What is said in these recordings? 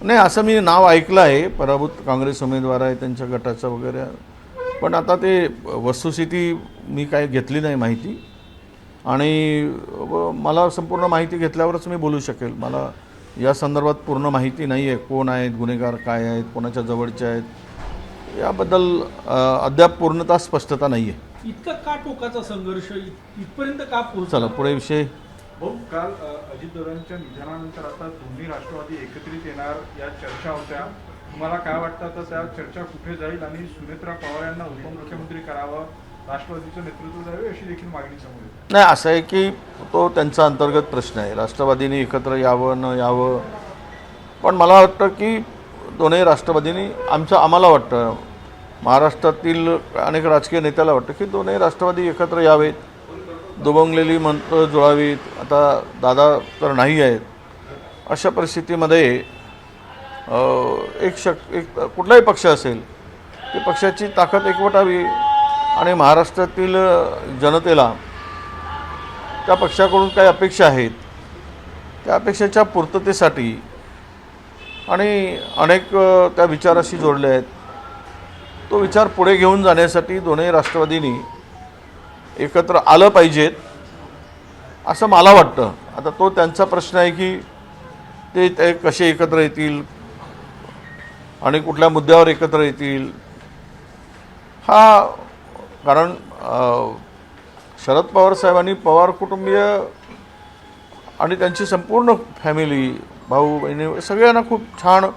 नाही, असं मी नाव ऐकलं आहे, पराभूत काँग्रेस उमेदवार आहे त्यांच्या गटाचं वगैरे, पण आता ते वस्तुस्थिती मी काय घेतली नाही माहिती, आणि मला संपूर्ण माहिती घेतल्यावरच मी बोलू शकेल. मला या संदर्भात पूर्ण माहिती नाही आहे, कोण आहेत गुन्हेगार, काय आहेत, कोणाच्या जवळचे आहेत, याबद्दल अद्याप पूर्णतः स्पष्टता नाही आहे. इतका का टोकाचा संघर्ष इथपर्यंत का पोहोचला? चला पुढे विषय. भाऊ, काल अजित दादांच्या निधनानंतर आता दोन्ही राष्ट्रवादी एकत्रित येणार या चर्चा होत्या. तुम्हाला काय वाटतं आता त्या चर्चा कुठे जाईल आणि सुनेत्रा पवार यांना उपमुख्यमंत्री करावं, राष्ट्रवादीचं नेतृत्व द्यावे अशी देखील मागणी समोर येते? नाही, असं आहे की तो त्यांचा अंतर्गत प्रश्न आहे, राष्ट्रवादीने एकत्र यावं न यावं. पण मला वाटतं की दोन्ही राष्ट्रवादींनी आम्हाला वाटतं, महाराष्ट्रातील अनेक राजकीय नेत्याला वाटतं की दोन्ही राष्ट्रवादी एकत्र यावेत, दुभंगलेली मंत्र जुळावीत. आता दादा तर नाही आहेत, अशा परिस्थितीमध्ये एक कुठलाही पक्ष असेल ती पक्षाची ताकद एकवटावी आणि महाराष्ट्रातील जनतेला त्या पक्षाकडून काही अपेक्षा आहेत त्या अपेक्षेच्या पूर्ततेसाठी आणि अनेक त्या विचाराशी जोडले आहेत, तो विचार पुढे घेऊन जाण्यासाठी दोन्ही राष्ट्रवादींनी एकत्र आलं पाहिजेत असं मला वाटतं. आता तो त्यांचा प्रश्न आहे की ते कसे एकत्र येतील आणि कुठल्या मुद्द्यावर एकत्र येतील. हा कारण शरद पवार साहेबांनी पवार कुटुंबीय आणि त्यांची संपूर्ण फॅमिली, भाऊ बहिणी सगळ्यांना खूप छान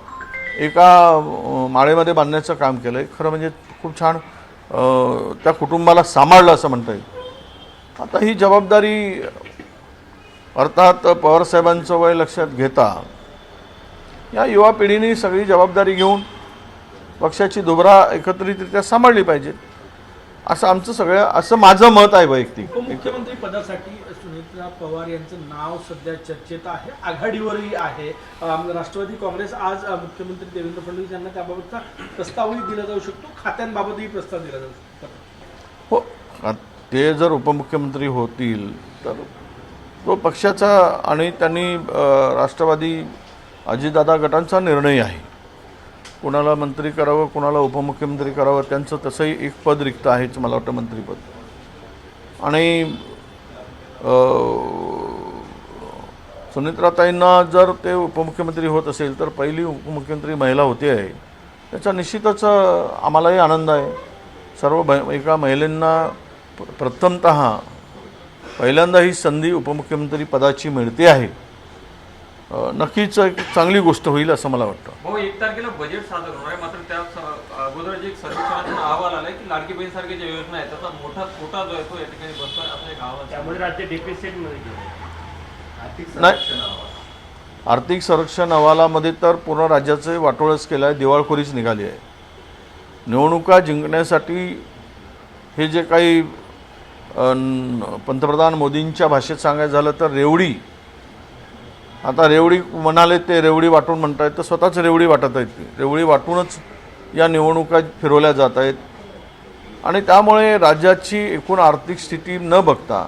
एका माळेमध्ये बांधण्याचं काम केलं आहे. खरं म्हणजे खूप छान त्या कुटुंबाला सांभाळलं असं म्हणता येईल. आता ही जबाबदारी अर्थात पवारसाहेबांचं वय लक्षात घेता या युवा पिढीने सगळी जबाबदारी घेऊन पक्षाची दुभरा एकत्रितरित्या सांभाळली पाहिजे, असं माझं मत आहे वैयक्तिक. उपमुख्यमंत्री पदासाठी सुनेत्रा पवार यांचं नाव सध्या चर्चेत आहे, आघाडीवरही आहे. राष्ट्रवादी काँग्रेस आज मुख्यमंत्री देवेंद्र फडणवीस यांना त्याबाबतचा प्रस्तावही दिला जाऊ शकतो, खात्यांबाबतही प्रस्ताव दिला जाऊ शकतो. हो, ते जर उपमुख्यमंत्री होतील तर तो पक्षाचा आणि त्यांनी राष्ट्रवादी अजितदादा गटांचा निर्णय आहे, कुणाला मंत्री करावं कुणाला उपमुख्यमंत्री करावं. त्यांचं तसंही एक पद रिक्त आहेच मला वाटतं, मंत्रिपद. आणि सुनेत्राताईंना जर ते उपमुख्यमंत्री होत असेल तर पहिली उपमुख्यमंत्री महिला होती आहे, त्याचा निश्चितच आम्हालाही आनंद आहे. एका महिलांना प्रथमतः पहिल्यांदा ही संधी उपमुख्यमंत्री पदाची मिळते आहे. नक्कीच एक चांगली गोष्ट होईल असं मला वाटतं. भाऊ, 1 तारखेला बजेट सादर होणार आहे, मात्र त्या अगोदर एक सर्वेक्षणाचा अहवाल आलाय की लाडकी बहीणसारख्या ज्या योजना आहेत त्याचा मोठा तोटा जो आहे तो या ठिकाणी बसतोय असं एक अहवाल. त्यामुळे राज्य डेफिसिटमध्ये नाही, आर्थिक सर्वेक्षण अहवालामध्ये तर पूर्ण राज्याचे वाटोळच केलं आहे, दिवाळखोरीच निघाली आहे. निवडणुका जिंकण्यासाठी हे जे काही पंतप्रधान मोदींच्या भाषेत सांगायचं झालं तर रेवडी, आता रेवडी म्हणाले ते रेवडी वाटून म्हणत आहेत तर स्वतःच रेवडी वाटत आहेत. रेवडी वाटूनच या निवडणुका फिरवल्या जात आहेत आणि त्यामुळे राज्याची एकूण आर्थिक स्थिती न बघता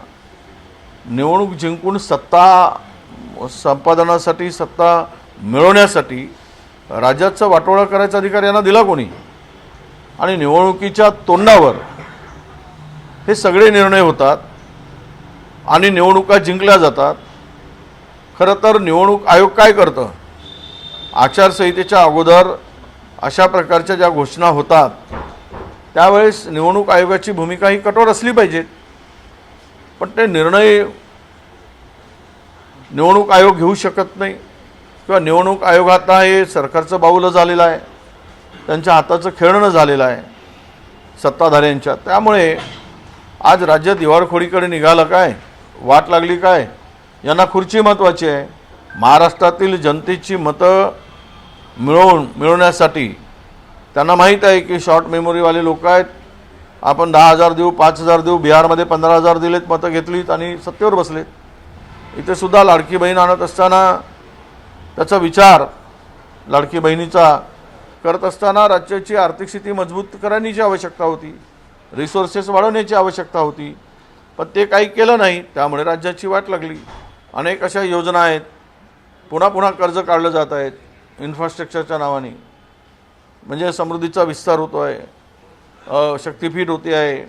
निवडणूक जिंकून सत्ता संपादनासाठी, सत्ता मिळवण्यासाठी राज्याचं वाटोळा करायचा अधिकार यांना दिला कोणी? आणि निवडणुकीच्या तोंडावर हे सगळे निर्णय होतात आणि निवडणुका जिंकल्या जातात. खरं तर निवडणूक आयोग काय करतं, आचारसंहितेच्या अगोदर अशा प्रकारच्या ज्या घोषणा होतात त्यावेळेस निवडणूक आयोगाची भूमिका ही कठोर असली पाहिजे, पण ते निर्णय निवडणूक आयोग घेऊ शकत नाही किंवा निवडणूक आयोग आता हे सरकारचं बाऊलं झालेलं आहे, त्यांच्या हाताचं खेळणं झालेलं आहे सत्ताधाऱ्यांच्या. त्यामुळे आज राज्य दिवाळखोरीकडे निघालं काय, वाट लागली काय? यांना खुर्ची महत्त्वाची आहे. महाराष्ट्रातील जनतेची मतं मिळवण्यासाठी त्यांना माहीत आहे की शॉर्ट मेमोरीवाले लोक आहेत, आपण 10,000 देऊ, 5,000 देऊ, बिहारमध्ये 15,000 दिलेत, मतं घेतलीत आणि सत्तेवर बसलेत. इथे सुद्धा लाडकी बहीण आणत असताना त्याचा विचार लाडकी बहिणीचा करत असताना राज्याची आर्थिक स्थिती मजबूत करण्याची आवश्यकता होती, रिसोर्सेस वाढवण्याची आवश्यकता होती, पण ते काही केलं नाही. त्यामुळे राज्याची वाट लागली. अनेक अशा योजना आहेत, पुन्हा पुन्हा कर्ज काढलं जात आहेत. इन्फ्रास्ट्रक्चरच्या नावाने, म्हणजे समृद्धीचा विस्तार होतो आहे, शक्तीपीठ होते आहे,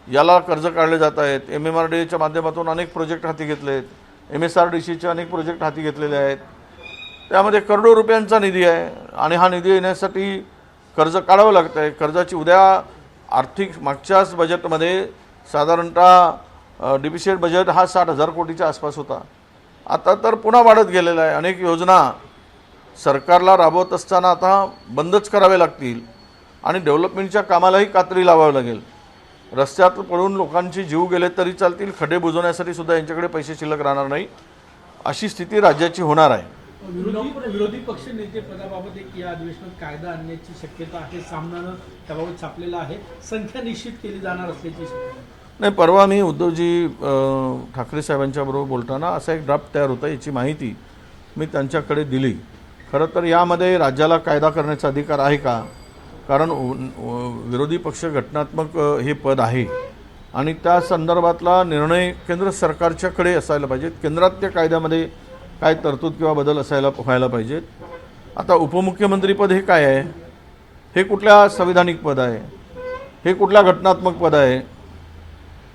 याला कर्ज काढले जात आहेत. MMRDAच्या माध्यमातून अनेक प्रोजेक्ट हाती घेतले आहेत, MSRDCचे अनेक प्रोजेक्ट हाती घेतलेले आहेत. त्यामध्ये करोडो रुपयांचा निधी आहे आणि हा निधी येण्यासाठी कर्ज काढावं लागतं आहे. कर्जाची उद्या आर्थिक मागच्याच बजेटमध्ये साधारणतः डिफिसिट बजेट हा 60,000 कोटीच्या आसपास होता. आता तर पुन्हा वाढत गेलेला आहे. अनेक योजना सरकारला राबवत असताना आता बंदच करावे लागतील आणि डेव्हलपमेंटच्या कामालाही कात्री लावावी लागेल. रस्त्यात पडून लोकांचे जीव गेले तरी चालतील, खड्डे बुजवण्यासाठी सुद्धा यांच्याकडे पैसे शिल्लक राहणार नाही, अशी स्थिती राज्याची होणार आहे. विरोधी पक्ष नेते पदाबाबत एक या अधिवेशनात कायदा आणण्याची शक्यता आहे. सामनानं त्याबाबत छापलेलं आहे. संख्या निश्चित केली जाणार असल्याची शक्यता. नाही, परवा मी उद्धवजी ठाकरे साहेबांच्याबरोबर बोलताना असा एक ड्राफ्ट तयार होता, याची माहिती मी त्यांच्याकडे दिली. खरं तर यामध्ये राज्याला कायदा करण्याचा अधिकार आहे का? कारण विरोधी पक्ष घटनात्मक हे पद आहे आणि त्या संदर्भातला निर्णय केंद्र सरकारच्याकडे असायला पाहिजेत. केंद्रात त्या कायद्यामध्ये काय तरतूद किंवा बदल व्हायला पाहिजेत. आता उपमुख्यमंत्रीपद हे काय आहे? हे कुठल्या संविधानिक पद आहे? हे कुठल्या घटनात्मक पद आहे?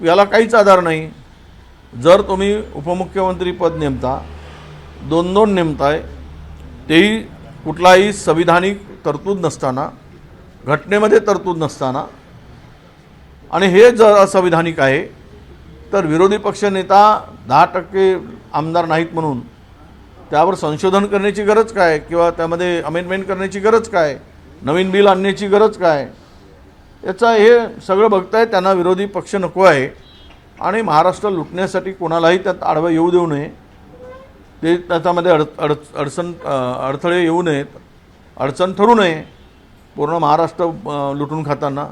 याला काहीच आधार नाही. जर तुम्ही उपमुख्यमंत्रीपद नेमता, 2-2 नेमताय, तेही कुठलाही संविधानिक तरतूद नसताना, घटनेमध्ये तरतूद नसताना, आणि हे जर असंविधानिक आहे तर विरोधी पक्षनेता 10% आमदार नाहीत म्हणून त्यावर संशोधन करण्याची गरज काय? किंवा त्यामध्ये अमेंडमेंट करण्याची गरज काय? नवीन बिल आणण्याची गरज काय? याचा हे सगळं बघताय. त्यांना विरोधी पक्ष नको आहे आणि महाराष्ट्र लुटण्यासाठी कोणालाही त्यात आडवं येऊ देऊ नये, ते त्याच्यामध्ये अडथळे येऊ नयेत, अडचण ठरू नये. पूर्ण महाराष्ट्र लुटून खाताना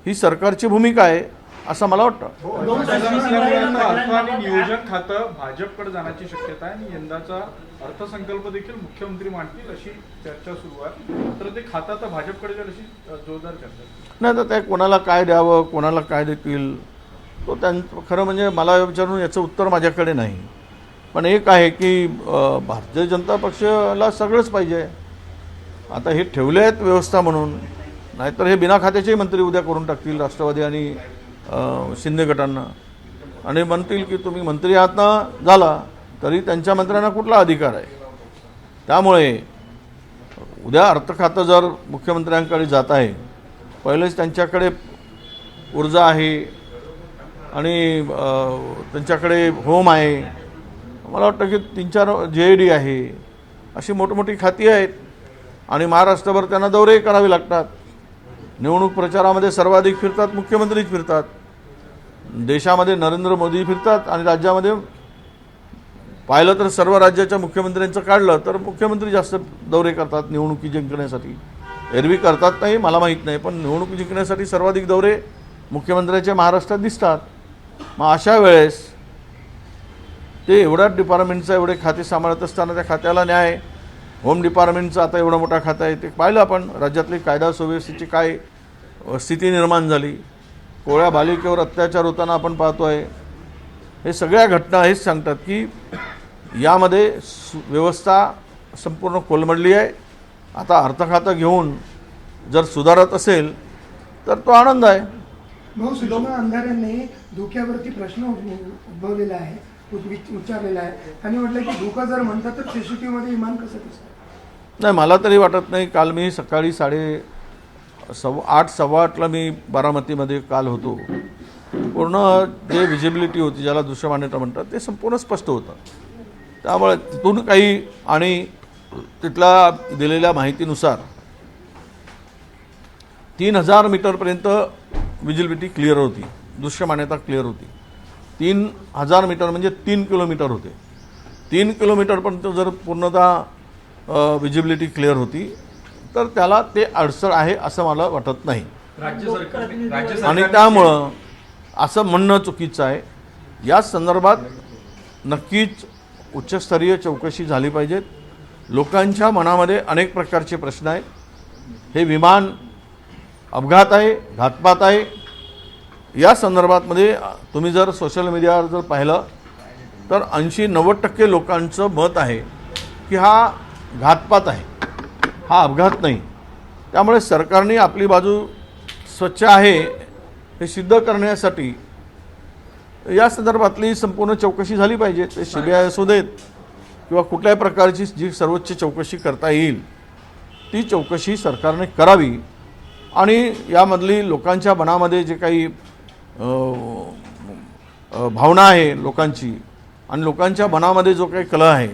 ही सरकारची भूमिका आहे असं मला वाटतं. अर्थ आणि नियोजन खातं भाजपकडे जाण्याची शक्यता आहे आणि यंदाचा अर्थसंकल्प देखील मुख्यमंत्री मांडतील अशी चर्चा सुरू आहे. तर ते खातं तर भाजपकडे जाईल अशी जोरदार चर्चा. नाही तर ते कोणाला काय द्यावं, कोणाला काय देतील, तो खरं म्हणजे मला विचारून याचं उत्तर माझ्याकडे नाही. पण एक आहे की भारतीय जनता पक्षाला सगळंच पाहिजे. आता हे ठेवले आहेत व्यवस्था म्हणून, नाहीतर हे बिना खात्याचे मंत्री उद्या करून टाकतील राष्ट्रवादी आणि शिंदे गटांना, आणि म्हणतील की तुम्ही मंत्री आहात ना, झाला तरी त्यांच्या मंत्र्यांना कुठला अधिकार आहे. त्यामुळे उद्या अर्थ खातं जर मुख्यमंत्र्यांकडे जात आहे, पहिलेच त्यांच्याकडे ऊर्जा आहे आणि त्यांच्याकडे होम आहे, मला वाटतं की 3-4 JAD आहे, अशी मोठमोठी खाती आहेत आणि महाराष्ट्रभर त्यांना दौरे करावे लागतात. निवडणूक प्रचारामध्ये सर्वाधिक फिरतात मुख्यमंत्रीच फिरतात. देशामध्ये नरेंद्र मोदी फिरतात आणि राज्यामध्ये पाहिलं तर सर्व राज्याच्या मुख्यमंत्र्यांचं काढलं तर मुख्यमंत्री जास्त दौरे करतात निवडणुकी जिंकण्यासाठी. एरवी करतात नाही मला माहीत नाही, पण निवडणुकी जिंकण्यासाठी सर्वाधिक दौरे मुख्यमंत्र्यांच्या महाराष्ट्रात दिसतात. मग अशा वेळेस ते एवढ्या डिपार्टमेंटचं एवढे खाते सांभाळत असताना त्या खात्याला न्याय, होम डिपार्टमेंटचं आता एवढा मोठा खाता आहे, ते पाहिलं आपण राज्यातली कायदा सुव्यवस्थेची काय स्थिती निर्माण झाली. कोळ्या बालिकेवर अत्याचार होताना आपण पाहतो आहे. हे सगळ्या घटना हेच सांगतात की यामध्ये व्यवस्था संपूर्ण कोलमडली आहे. आता अर्थखातं घेऊन जर सुधारत असेल तर तो आनंद आहे. भाऊ, सुषमा अंधारेंनी धोक्यावरती प्रश्न उद्भवलेला आहे, उच्चारलेला आहे आणि म्हटलं की धोका जर म्हणतात तर CCTVमध्ये विमान कसं दिसतं? नाही, मला तरी वाटत नाही. काल मी सकाळी 8:15 मी बारामतीमध्ये काल होतो. पूर्ण जे विजिबिलिटी होती, ज्याला दृश्यमान्यता म्हणतात, ते संपूर्ण स्पष्ट होतं. त्यामुळे तिथून काही आणि तिथल्या दिलेल्या माहितीनुसार 3000 मीटरपर्यंत विजिबिलिटी क्लिअर होती, दृश्यमान्यता क्लिअर होती. 3000 मीटर म्हणजे 3 किलोमीटर होते. 3 किलोमीटरपर्यंत जर पूर्णतः विजिबिलिटी क्लिअर होती तर त्याला ते अडचण आहे असं मला वाटत नाही. आणि त्यामुळं असं म्हणणं चुकीचं आहे. या संदर्भात नक्कीच उच्चस्तरीय चौकशी झाली पाहिजेत. लोकांच्या मनामध्ये अनेक प्रकारचे प्रश्न आहेत. हे विमान अपघात आहे, घातपात आहे, या संदर्भातमध्ये तुम्ही जर सोशल मीडियावर जर पाहिलं तर 80-90% लोकांचं मत आहे की हा घातपात आहे. हा अपघात नाही. त्यामुळे सरकारने आपली बाजू स्वच्छ आहे हे सिद्ध करण्यासाठी या संदर्भातली संपूर्ण चौकशी झाली पाहिजे. ते CBI असू देत किंवा कुठल्याही प्रकारची जी सर्वोच्च चौकशी करता येईल ती चौकशी सरकारने करावी आणि यामधली लोकांच्या मनामध्ये जे काही भावना आहे लोकांची आणि लोकांच्या मनामध्ये जो काही कलह आहे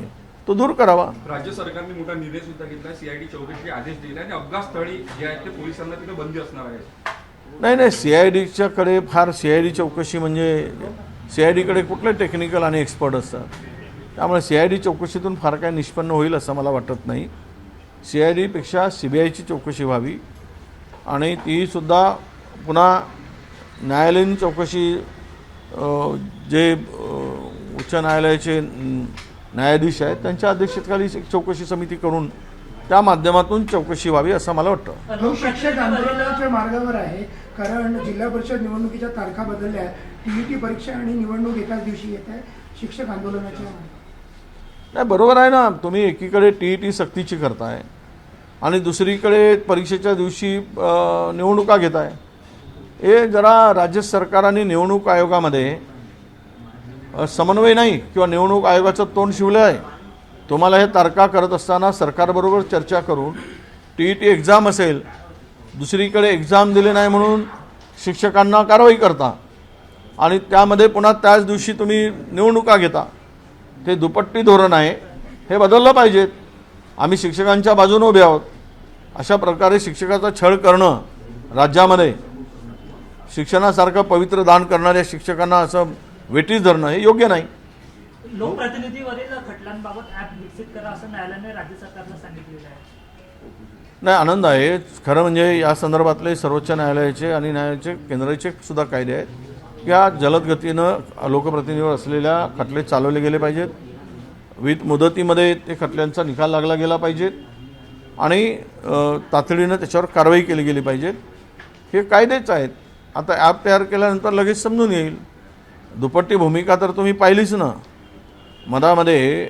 तो दूर करावा. राज्य सरकारने मोठा निर्णय सुद्धा घेतला, CID चौकशीचे आदेश दिले आणि अपघात स्थळी जे आहेत ते पोलिसांना तिथे बंदी असणार आहे. नाही CIDच्याकडे फार CID चौकशी म्हणजे CIDकडे कुठले टेक्निकल आणि एक्सपर्ट असतात. त्यामुळे CID चौकशीतून फार काय निष्पन्न होईल असं मला वाटत नाही. CIDपेक्षा CBIची चौकशी व्हावी आणि तीसुद्धा पुन्हा न्यायालयीन चौकशी जे उच्च न्यायालयाचे न्यायाधीश आहेत त्यांच्या अध्यक्षतेखाली एक चौकशी समिती करून त्या माध्यमातून चौकशी व्हावी असं मला वाटतं. लोक शिक्षक आंदोलनाच्या मार्गावर आहे कारण जिल्हा परिषद निवडणुकीच्या तारखा बदलल्या. TET परीक्षा आणि निवडणूक एकाच दिवशी येत आहे. शिक्षक आंदोलनाच्या नाही बरोबर आहे ना. तुम्ही एकीकडे TET सक्तीची करताय आणि दुसरीकडे परीक्षेच्या दिवशी निवडणुका घेताय. हे जरा राज्य सरकार आणि निवडणूक आयोगामध्ये समन्वय नाही किंवा निवडणूक आयोगाचं तोंड शिवलं आहे. तुम्हाला हे तारखा करत असताना सरकारबरोबर चर्चा करून TET एक्झाम असेल, दुसरीकडे एक्झाम दिले नाही म्हणून शिक्षकांना कारवाई करता आणि त्यामध्ये पुन्हा त्याच दिवशी तुम्ही निवडणुका घेता. ते दुपट्टी धोरण आहे, हे बदललं पाहिजेत. आम्ही शिक्षकांच्या बाजूने उभे आहोत. अशा प्रकारे शिक्षकाचा छळ करणं राज्यामध्ये शिक्षणासारखं पवित्र दान करणाऱ्या शिक्षकांना असं वेटीस धरणं हे योग्य नाही. लोकप्रतिनिधीवरील खटल्यांबाबत ॲप विकसित करा असं न्यायालयाने राज्य सरकारला सांगितलेलं आहे. नाही आनंद आहे. खरं म्हणजे या संदर्भातले सर्वोच्च न्यायालयाचे आणि न्यायालयाचे केंद्राचे सुद्धा कायदे आहेत. या जलद गतीनं लोकप्रतिनिधीवर असलेल्या खटले चालवले गेले पाहिजेत. विथ मुदतीमध्ये ते खटल्यांचा निकाल लागला गेला पाहिजेत आणि तातडीनं त्याच्यावर कारवाई केली गेली पाहिजेत. हे कायदेच आहेत. आता ॲप तयार केल्यानंतर लगेच समजून येईल. दुपट्टी भूमिका तर तुम्ही पाहिलीच ना. मधामध्ये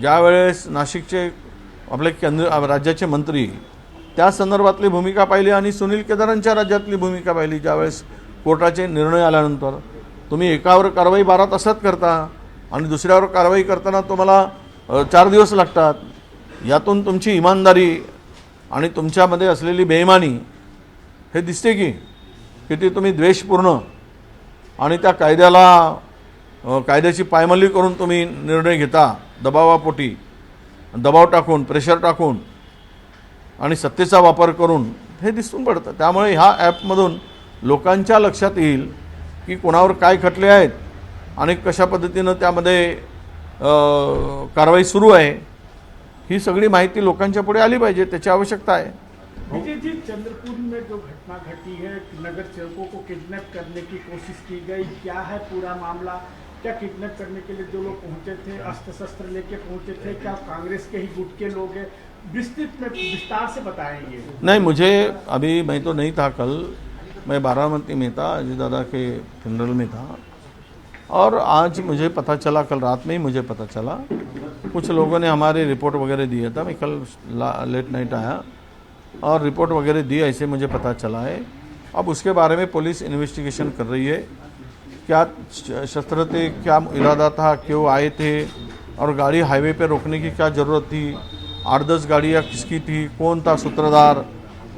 ज्यावेळेस नाशिकचे आपले राज्याचे मंत्री त्या संदर्भातली भूमिका पाहिली आणि सुनील केदारांच्या राज्यातली भूमिका पाहिली. ज्यावेळेस कोर्टाचे निर्णय आल्यानंतर तुम्ही एकावर कारवाई 12 तासात करता आणि दुसऱ्यावर कारवाई करताना तुम्हाला 4 दिवस लागतात. यातून तुमची इमानदारी आणि तुमच्यामध्ये असलेली बेईमानी हे दिसते की किती तुम्ही द्वेषपूर्ण आणि त्या कायद्याची पायमल्ली करून तुम्ही निर्णय घेता. दबावापोटी दबाव टाकून प्रेशर टाकून आणि सत्तेचा वापर करून हे दिसून पडतं. त्यामुळे ह्या ॲपमधून लोकांच्या लक्षात येईल की कोणावर काय खटले आहेत आणि कशा पद्धतीनं त्यामध्ये कारवाई सुरू आहे. ही सगळी माहिती लोकांच्या पुढे आली पाहिजे. त्याची आवश्यकता आहे. विजय जी, चंद्रपुर में जो घटना घटी है, नगर सेवकों को किडनैप करने की कोशिश की गई, क्या है पूरा मामला? क्या किडनैप करने के लिए जो लोग पहुंचे थे अस्त्र शस्त्र लेके पहुंचे थे? क्या कांग्रेस के ही गुट के लोग हैं? विस्तार से बताएंगे. नहीं मुझे अभी मैं तो नहीं था. कल मैं बारामती में था, अजय दादा के फ्यूनरल में था और आज मुझे पता चला, कल रात में ही मुझे पता चला. कुछ लोगों ने हमारे रिपोर्ट वगैरह दिया था. मैं कल लेट नाइट आया और रिपोर्ट वगैरह दी, ऐसे मुझे पता चला है. अब उसके बारे में पुलिस इन्वेस्टिगेशन कर रही है. क्या शस्त्र थे, क्या इरादा था, क्यों आए थे और गाड़ी हाईवे पे रोकने की क्या ज़रूरत थी, 8-10 गाड़ियाँ किसकी थी, कौन था सूत्रधार,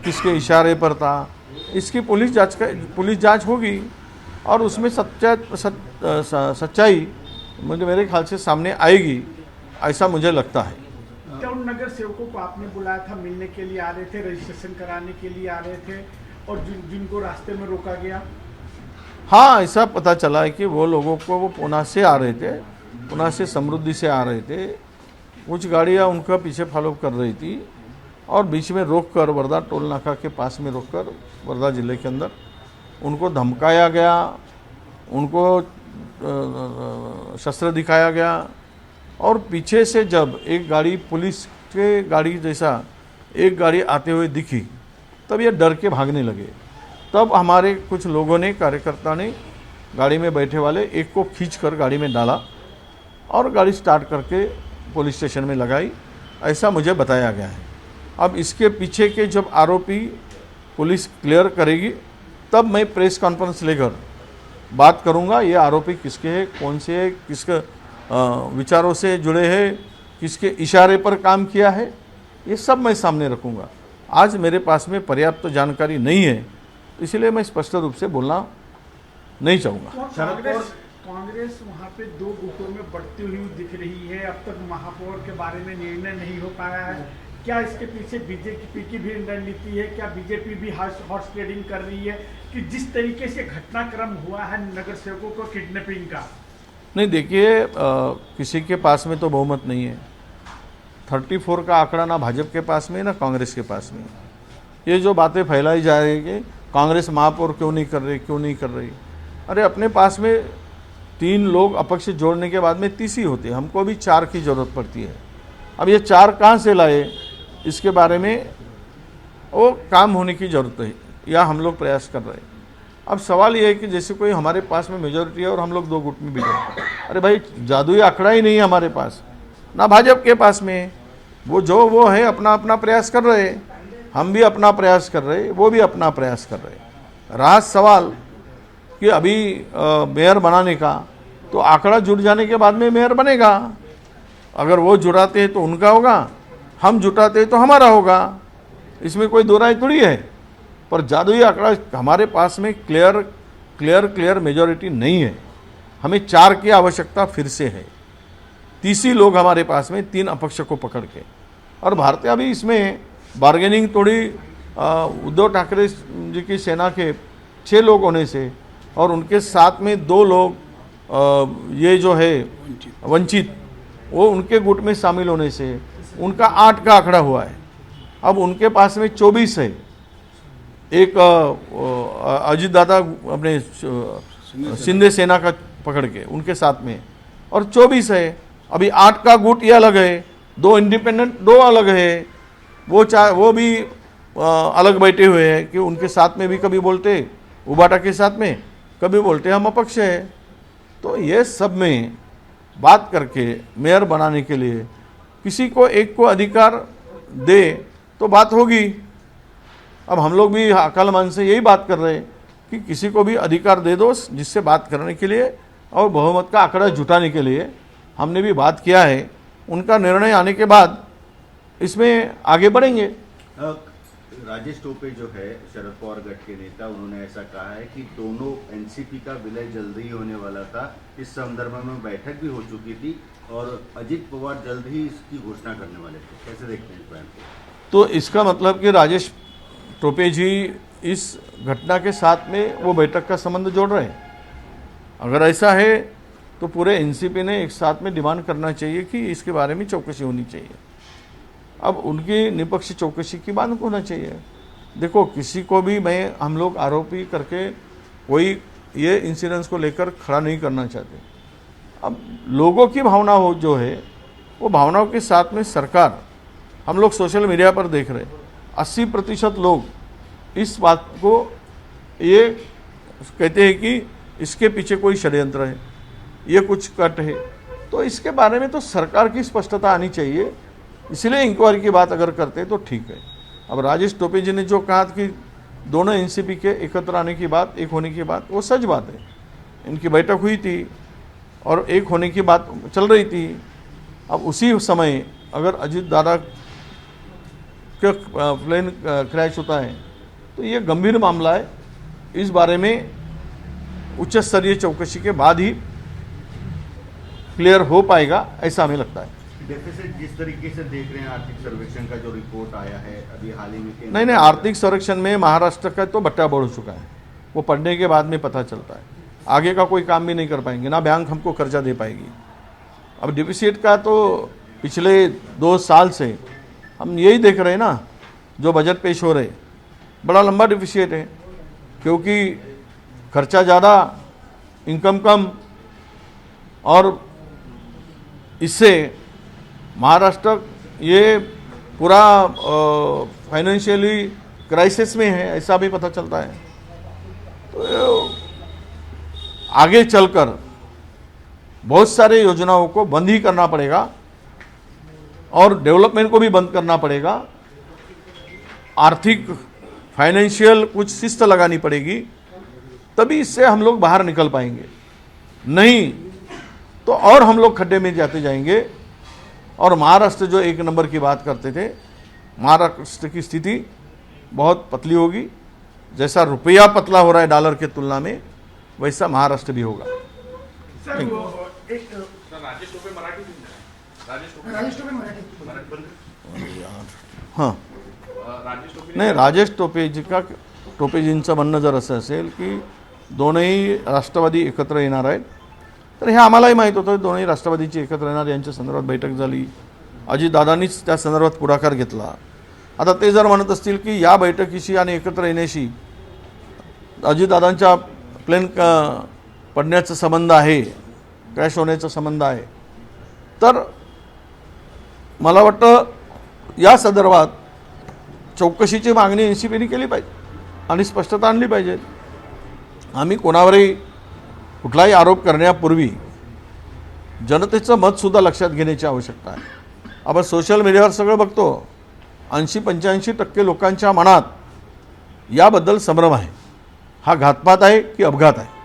किसके इशारे पर था, इसकी पुलिस जांच होगी और उसमें सच्चाई मुझे मेरे ख्याल से सामने आएगी, ऐसा मुझे लगता है. क्या उन नगर सेवकों को आपने बुलाया था, मिलने के लिए आ रहे थे, रजिस्ट्रेशन कराने के लिए आ रहे थे और जिनको रास्ते में रोका गया? हाँ, ऐसा पता चला है कि वो लोगों को वो पुणे से आ रहे थे, पुणे से समृद्धि से आ रहे थे. कुछ गाड़ियाँ उनका पीछे फॉलो कर रही थी और बीच में रोककर वर्धा टोल नाका के पास में रोककर वर्धा ज़िले के अंदर उनको धमकाया गया, उनको शस्त्र दिखाया गया और पीछे से जब एक गाड़ी पुलिस के गाड़ी जैसा एक गाड़ी आते हुए दिखी तब ये डर के भागने लगे. तब हमारे कुछ लोगों ने, कार्यकर्ता ने गाड़ी में बैठे वाले एक को खींचकर गाड़ी में डाला और गाड़ी स्टार्ट करके पुलिस स्टेशन में लगाई, ऐसा मुझे बताया गया है. अब इसके पीछे के जब आरोपी पुलिस क्लियर करेगी तब मैं प्रेस कॉन्फ्रेंस लेकर बात करूंगा, ये आरोपी किसके हैं, कौन से हैं, किसके विचारों से जुड़े हैं, किसके इशारे पर काम किया है, ये सब मैं सामने रखूंगा। आज मेरे पास में पर्याप्त जानकारी नहीं है, इसलिए मैं स्पष्ट रूप से बोलना नहीं चाहूँगा। कांग्रेस वहाँ पे 2 गुटों में बढ़ती हुई दिख रही है। अब तक महापौर के बारे में निर्णय नहीं हो पाया है। क्या इसके पीछे बीजेपी की भी रणनीति है? क्या बीजेपी भी हॉर्स ट्रेडिंग कर रही है कि जिस तरीके से घटनाक्रम हुआ है नगर सेवकों को किडनैपिंग का? नहीं, देखिए किसी के पास में तो बहुमत नहीं है। 34 का आंकड़ा ना भाजपा के पास में ना कांग्रेस के पास में। ये जो बातें फैलाई जा रही है कि कांग्रेस महापौर क्यों नहीं कर रही, अरे अपने पास में 3 लोग अपक्ष जोड़ने के बाद में 30 ही होते हैं, हमको भी 4 की जरूरत पड़ती है। अब ये 4 कहाँ से लाए, इसके बारे में वो काम होने की जरूरत है, या हम लोग प्रयास कर रहे हैं। अब सवाल ये है कि जैसे कोई हमारे पास में मेजोरिटी है और हम लोग 2 गुट में बिगड़ते हैं, अरे भाई जादुई आंकड़ा ही नहीं है हमारे पास, ना भाजपा के पास में। वो है अपना अपना प्रयास कर रहे हैं, हम भी अपना प्रयास कर रहे हैं, वो भी अपना प्रयास कर रहे हैं। रहा सवाल कि अभी मेयर बनाने का, तो आंकड़ा जुट जाने के बाद में मेयर बनेगा। अगर वो जुटाते हैं तो उनका होगा, हम जुटाते हैं तो हमारा होगा, इसमें कोई दो राय थोड़ी है। पर जादुई आंकड़ा हमारे पास में क्लियर मेजॉरिटी नहीं है। हमें 4 की आवश्यकता फिर से है। 30 ही लोग हमारे पास में 3 अपक्ष को पकड़ के, और भारतीय अभी इसमें बार्गेनिंग थोड़ी उद्धव ठाकरे जी की सेना के 6 लोग होने से और उनके साथ में 2 लोग ये जो है वंचित, वो उनके गुट में शामिल होने से उनका 8 का आंकड़ा हुआ है। अब उनके पास में 24 है, एक अजीत दादा अपने शिंदे सेना का पकड़ के उनके साथ में, और 24 है। अभी 8 का गुट ये अलग है, 2 इंडिपेंडेंट 2 अलग है, वो भी अलग बैठे हुए हैं कि उनके साथ में भी कभी बोलते उबाटा के साथ में, कभी बोलते हम अपक्ष है। तो ये सब में बात करके मेयर बनाने के लिए किसी को एक को अधिकार दे तो बात होगी। अब हम लोग भी अकलमंद से यही बात कर रहे हैं कि किसी को भी अधिकार दे दो जिससे बात करने के लिए और बहुमत का आंकड़ा जुटाने के लिए। हमने भी बात किया है, उनका निर्णय आने के बाद इसमें आगे बढ़ेंगे। राजेश टोपे जो है शरद पवार गठ के नेता, उन्होंने ऐसा कहा है कि दोनों एनसीपी का विलय जल्द ही होने वाला था। इस संदर्भ में बैठक भी हो चुकी थी और अजित पवार जल्द ही इसकी घोषणा करने वाले थे। कैसे देखते हैं इस बयान को? तो इसका मतलब कि राजेश टोपे जी इस घटना के साथ में वो बैठक का संबंध जोड़ रहे हैं। अगर ऐसा है तो पूरे एनसीपी ने एक साथ में डिमांड करना चाहिए कि इसके बारे में चौकसी होनी चाहिए। अब उनकी निष्पक्ष चौकसी की बात होना चाहिए। देखो, किसी को भी हम लोग आरोपी करके कोई ये इंसिडेंस को लेकर खड़ा नहीं करना चाहते। अब लोगों की भावना हो जो है, वो भावनाओं के साथ में सरकार, हम लोग सोशल मीडिया पर देख रहे 80% लोग इस बात को ये कहते हैं कि इसके पीछे कोई षड्यंत्र है, ये कुछ कट है। तो इसके बारे में तो सरकार की स्पष्टता आनी चाहिए, इसलिए इंक्वायरी की बात अगर करते तो ठीक है। अब राजेश टोपे जी ने जो कहा कि दोनों एनसीपी के एकत्र आने की बात, एक होने की बात, वो सच बात है। इनकी बैठक हुई थी और एक होने की बात चल रही थी। अब उसी समय अगर अजीत दादा का प्लेन क्रैश होता है तो ये गंभीर मामला है। इस बारे में उच्च स्तरीय चौकसी के बाद ही क्लियर हो पाएगा, ऐसा हमें लगता है। डेफिसिट जिस तरीके से देख रहे हैं, आर्थिक सर्वेक्षण का जो रिपोर्ट आया है अभी हाल ही में, नहीं, आर्थिक सर्वेक्षण में महाराष्ट्र का तो बट्टा बढ़ चुका है। वो पढ़ने के बाद में पता चलता है, आगे का कोई काम भी नहीं कर पाएंगे, ना बैंक हमको कर्जा दे पाएगी। अब डिफिसिट का तो पिछले 2 साल से हम यही देख रहे हैं ना, जो बजट पेश हो रहे बड़ा लंबा डिफिसिट है, क्योंकि खर्चा ज़्यादा, इनकम कम, और इससे महाराष्ट्र ये पूरा फाइनेंशियली क्राइसिस में है, ऐसा भी पता चलता है। तो आगे चलकर बहुत सारे योजनाओं को बंद ही करना पड़ेगा और डेवलपमेंट को भी बंद करना पड़ेगा, आर्थिक फाइनेंशियल कुछ शिस्त लगानी पड़ेगी, तभी इससे हम लोग बाहर निकल पाएंगे। नहीं तो और हम लोग खड्डे में जाते जाएंगे। और महाराष्ट्र जो एक नंबर की बात करते थे, महाराष्ट्र की स्थिति बहुत पतली होगी। जैसा रुपया पतला हो रहा है डॉलर के तुलना में, वैसा महाराष्ट्र भी होगा। सर एक राजेश टोपे मराठी हां, नाही, राजेश टोपेजींचं म्हणणं जर असं असेल की दोनही राष्ट्रवादी एकत्र येणार आहेत, तर हे आम्हालाही माहीत होतं दोनही राष्ट्रवादीची एकत्र येणार, यांच्या संदर्भात बैठक झाली, अजितदादांनीच त्या संदर्भात पुढाकार घेतला। आता ते जर म्हणत असतील की या बैठकीशी आणि एकत्र येण्याशी अजितदादांच्या प्लेन पडण्याचा संबंध आहे, क्रॅश होण्याचा संबंध आहे, तर मला वाटतं या संदर्भात चौकशीची मागणी एनसीपीने केली पाहिजे आणि स्पष्टता आणली पाहिजे। आम्ही कोणावरही कुठलाही आरोप करण्यापूर्वी जनतेचं मतसुद्धा लक्षात घेण्याची आवश्यकता आहे। आपण सोशल मीडियावर सगळं बघतो, 80-85% लोकांच्या मनात याबद्दल संभ्रम आहे, हा घातपात आहे की अपघात आहे।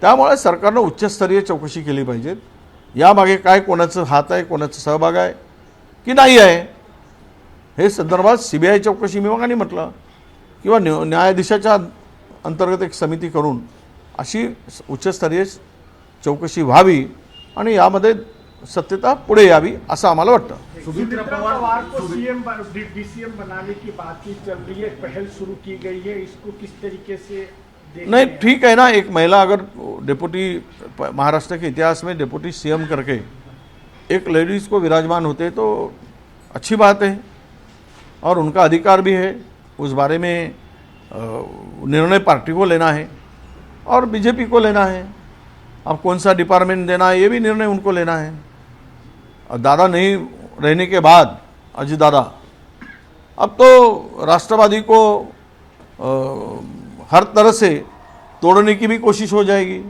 त्यामुळे सरकारनं उच्चस्तरीय चौकशी केली पाहिजे। यामागे काय कोणाचा हात आहे, कोणाचा सहभाग आहे की नाही आहे, हे संदर्भात सीबीआय चौकशी मी मगानी म्हटलं, किंवा न्यायाधीशाच्या अंतर्गत एक समिती करून अशी उच्चस्तरीय चौकशी व्हावी आणि यामध्ये सत्यता पुढे यावी असं आम्हाला वाटतं। सुमित्रा पवार को सीएम डीसीएम बनाने की बातचीत चल रही है, पहल शुरू की गई है, इसको किस तरीके से नहीं, ठीक है ना, एक महिला अगर डिप्टी महाराष्ट्र के इतिहास में डिप्टी सीएम करके एक लेडीज़ को विराजमान होते तो अच्छी बात है और उनका अधिकार भी है, उस बारे में निर्णय पार्टी को लेना है और बीजेपी को लेना है। अब कौन सा डिपार्टमेंट देना है ये भी निर्णय उनको लेना है। और दादा नहीं रहने के बाद अजित दादा, अब तो राष्ट्रवादी को हर तरह से तोड़ने की भी कोशिश हो जाएगी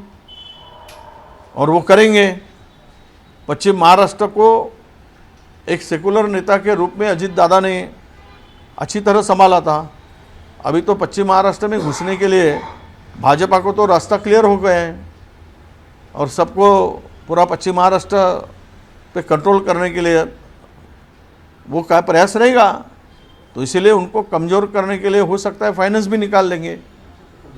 और वो करेंगे। पश्चिम महाराष्ट्र को एक सेकुलर नेता के रूप में अजित दादा ने अच्छी तरह संभाला था। अभी तो पश्चिम महाराष्ट्र में घुसने के लिए भाजपा को तो रास्ता क्लियर हो गया है और सबको पूरा पश्चिम महाराष्ट्र पे कंट्रोल करने के लिए वो क्या प्रयास रहेगा, तो इसीलिए उनको कमज़ोर करने के लिए हो सकता है फाइनेंस भी निकाल लेंगे।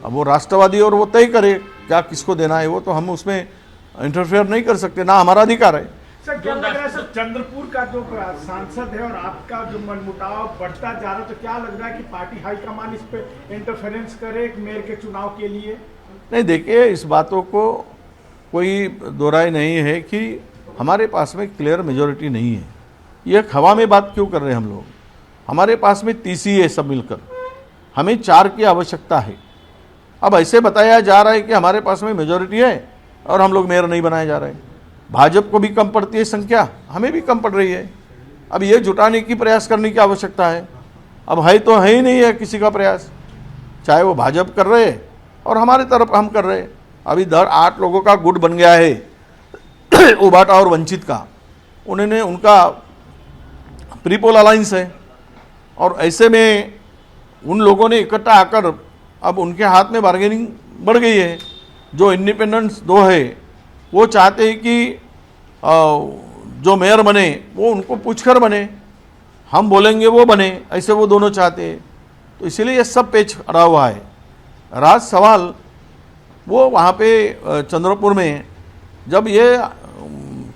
अब वो राष्ट्रवादी और वो तय करे क्या किसको देना है, वो तो हम उसमें इंटरफेयर नहीं कर सकते, ना हमारा अधिकार है। सर क्या लग रहा है सर, चंद्रपुर का जो सांसद है और आपका जो मनमुटाव बढ़ता जा रहा है, तो क्या लग रहा है कि पार्टी हाईकमान इस पे इंटरफेरेंस करे मेयर के चुनाव के लिए? नहीं, देखिए, इस बातों को कोई दोहराई नहीं है कि हमारे पास में क्लियर मेजॉरिटी नहीं है। ये हवा में बात क्यों कर रहे हैं हम लोग? हमारे पास में 30 ही है सब मिलकर, हमें 4 की आवश्यकता है। अब ऐसे बताया जा रहा है कि हमारे पास में मेजॉरिटी है और हम लोग मेयर नहीं बनाए जा रहे हैं। भाजपा को भी कम पड़ती है संख्या, हमें भी कम पड़ रही है। अब ये जुटाने की प्रयास करने की आवश्यकता है। अब है तो है ही नहीं है किसी का प्रयास, चाहे वो भाजपा कर रहे और हमारे तरफ हम कर रहे। अभी 8 लोगों का गुट बन गया है उबाटा और वंचित का, उन्होंने उनका प्रीपोल अलायंस है और ऐसे में उन लोगों ने इकट्ठा आकर अब उनके हाथ में बार्गेनिंग बढ़ गई है। जो इंडिपेंडेंस 2 है वो चाहते हैं कि जो मेयर बने वो उनको पूछकर बने, हम बोलेंगे वो बने, ऐसे वो दोनों चाहते हैं। तो इसीलिए ये सब पेच अड़ा हुआ है। राज सवाल वो वहाँ पे चंद्रपुर में जब ये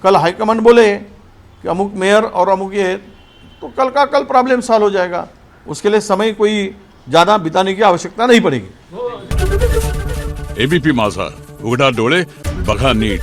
कल हाईकमान बोले कि अमुक मेयर और अमुक ये, तो कल का कल प्रॉब्लम सॉल्व हो जाएगा। उसके लिए समय कोई ज़्यादा बिताने की आवश्यकता नहीं पड़ेगी। एबीपी माझा, उघडा डोळे बघा नीट।